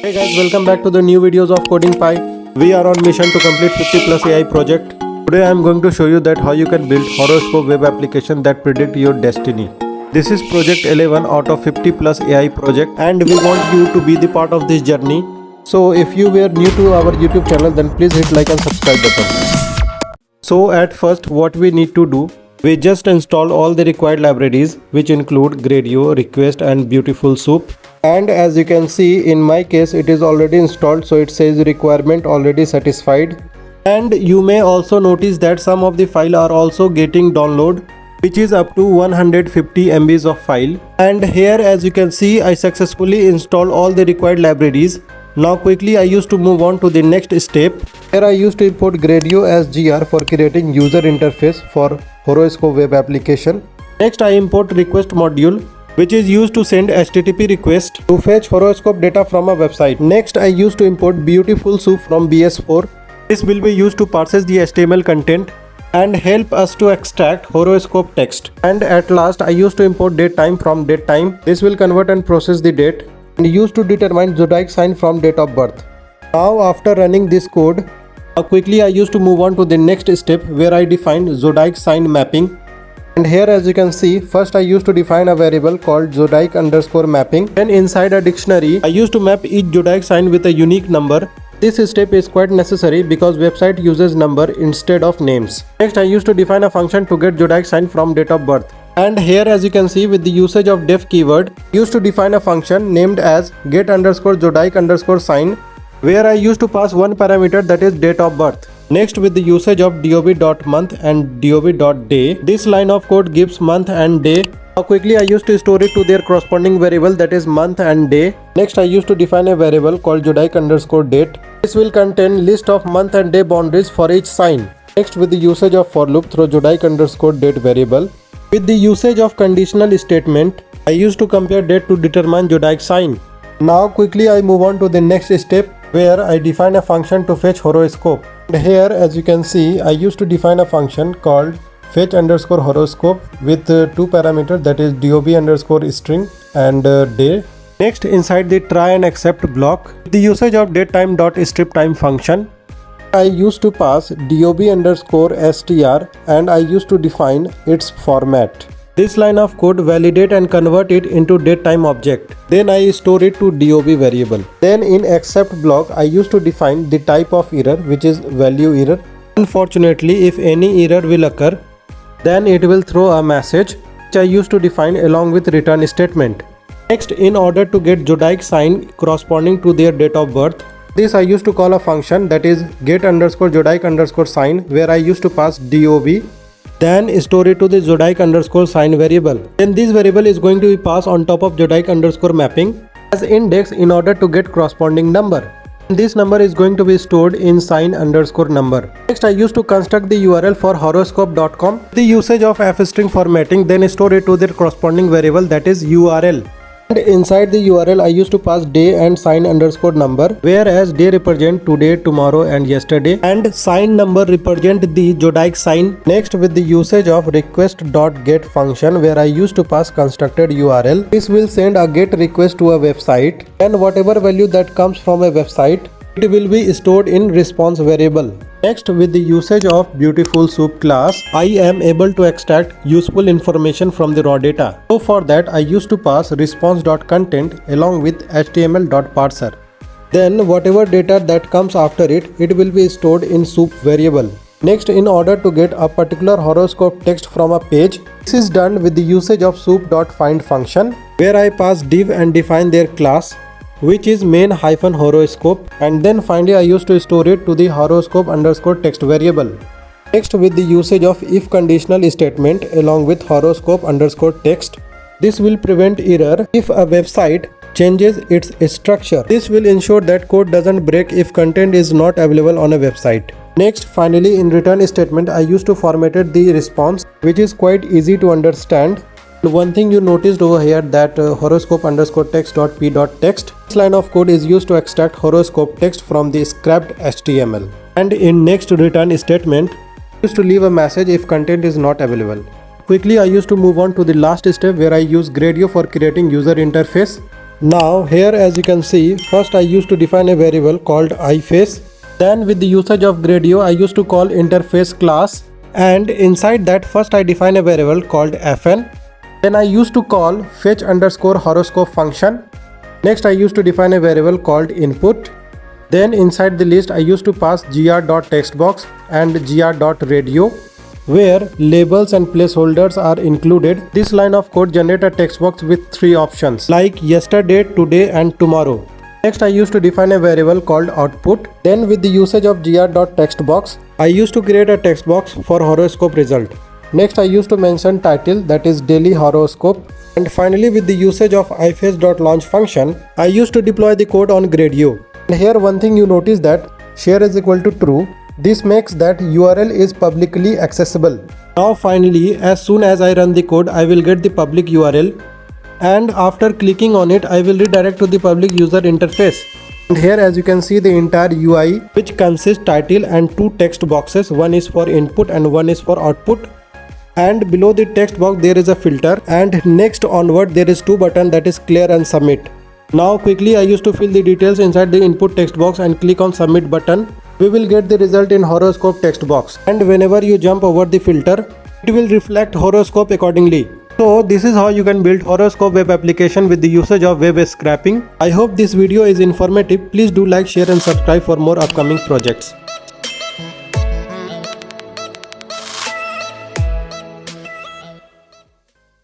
Hey guys, welcome back to the new videos of Coding Pie. We are on mission to complete 50 plus AI project. Today I am going to show you that how you can build horoscope web application that predict your destiny. This is project 11 out of 50 plus AI project and we want you to be the part of this journey. So if you were new to our YouTube channel, then please hit like and subscribe button. So at first what we need to do, we just install all the required libraries which include Gradio, Request and BeautifulSoup. And as you can see, in my case it is already installed, so it says requirement already satisfied. And you may also notice that some of the file are also getting download, which is up to 150 MBs of file. And here as you can see, I successfully installed all the required libraries. Now quickly I used to move on to the next step. Here I used to import Gradio as GR for creating user interface for Horoscope web application. Next I import request module, which is used to send HTTP request to fetch horoscope data from a website. Next I used to import BeautifulSoup from BS4. This will be used to parse the HTML content and help us to extract horoscope text. And at last I used to import date time from date time. This will convert and process the date and used to determine Zodiac Sign from date of birth. Now after running this code, quickly I used to move on to the next step where I defined Zodiac Sign mapping. And here as you can see, first I used to define a variable called Zodiac underscore mapping. Then inside a dictionary, I used to map each Zodiac sign with a unique number. This step is quite necessary because website uses number instead of names. Next I used to define a function to get Zodiac sign from date of birth. And here as you can see, with the usage of def keyword, I used to define a function named as get underscore Zodiac underscore sign, where I used to pass one parameter, that is date of birth. Next, with the usage of dob.month and dob.day, this line of code gives month and day. Now quickly I used to store it to their corresponding variable, that is month and day. Next I used to define a variable called Zodiac underscore date. This will contain list of month and day boundaries for each sign. Next, with the usage of for loop through Zodiac underscore date variable. With the usage of conditional statement, I used to compare date to determine Zodiac sign. Now quickly I move on to the next step where I define a function to fetch horoscope. And here as you can see, I used to define a function called fetch underscore horoscope with two parameters, that is dob underscore string and day. Next, inside the try and accept block, the usage of datetime dot strip time function, I used to pass dob underscore str and I used to define its format. This line of code validate and convert it into datetime object. Then I store it to dob variable. Then in accept block, I used to define the type of error, which is value error. Unfortunately, if any error will occur, then it will throw a message which I used to define along with return statement. Next, in order to get Zodiac sign corresponding to their date of birth, this I used to call a function, that is get underscore Zodiac underscore sign, where I used to pass dob. Then store it to the Zodiac underscore sign variable. Then this variable is going to be passed on top of Zodiac underscore mapping as index in order to get corresponding number. This number is going to be stored in sign underscore number. Next I used to construct the URL for horoscope.com. The usage of f-string formatting, then store it to their corresponding variable, that is URL. And inside the URL I used to pass day and sign underscore number, whereas day represent today, tomorrow and yesterday, and sign number represent the Zodiac sign. Next, with the usage of request.get function, where I used to pass constructed URL, this will send a get request to a website, and whatever value that comes from a website, it will be stored in response variable. Next, with the usage of BeautifulSoup class, I am able to extract useful information from the raw data. So for that, I used to pass response.content along with html.parser. Then whatever data that comes after it, it will be stored in soup variable. Next, in order to get a particular horoscope text from a page, this is done with the usage of soup.find function, where I pass div and define their class, which is main-horoscope, and then finally I used to store it to the horoscope underscore text variable. Next, with the usage of if conditional statement along with horoscope underscore text, this will prevent error if a website changes its structure. This will ensure that code doesn't break if content is not available on a website. Next, finally, in return statement, I used to formatted the response, which is quite easy to understand. One thing you noticed over here, that horoscope underscore text.p.text, this line of code is used to extract horoscope text from the scrapped HTML. And in next return statement, I used to leave a message if content is not available. Quickly I used to move on to the last step where I use Gradio for creating user interface. Now here, as you can see, first I used to define a variable called iFace. Then with the usage of Gradio, I used to call interface class, and inside that first I define a variable called fn. Then I used to call fetch underscore horoscope function. Next I used to define a variable called input. Then inside the list I used to pass gr.textbox and gr.radio, where labels and placeholders are included. This line of code generates a text box with three options like yesterday, today and tomorrow. Next I used to define a variable called output. Then with the usage of gr.textbox, I used to create a text box for horoscope result. Next I used to mention title, that is daily horoscope. And finally with the usage of iface.launch function, I used to deploy the code on Gradio. And here one thing you notice that share is equal to true. This makes that URL is publicly accessible. Now finally, as soon as I run the code, I will get the public URL, and after clicking on it, I will redirect to the public user interface. And here as you can see the entire UI, which consists title and two text boxes. One is for input and one is for output. And below the text box there is a filter, and next onward there is two buttons, that is clear and submit. Now quickly I used to fill the details inside the input text box and click on submit button. We will get the result in horoscope text box, and whenever you jump over the filter, it will reflect horoscope accordingly. So this is how you can build horoscope web application with the usage of web scraping. I hope this video is informative. Please do like, share and subscribe for more upcoming projects.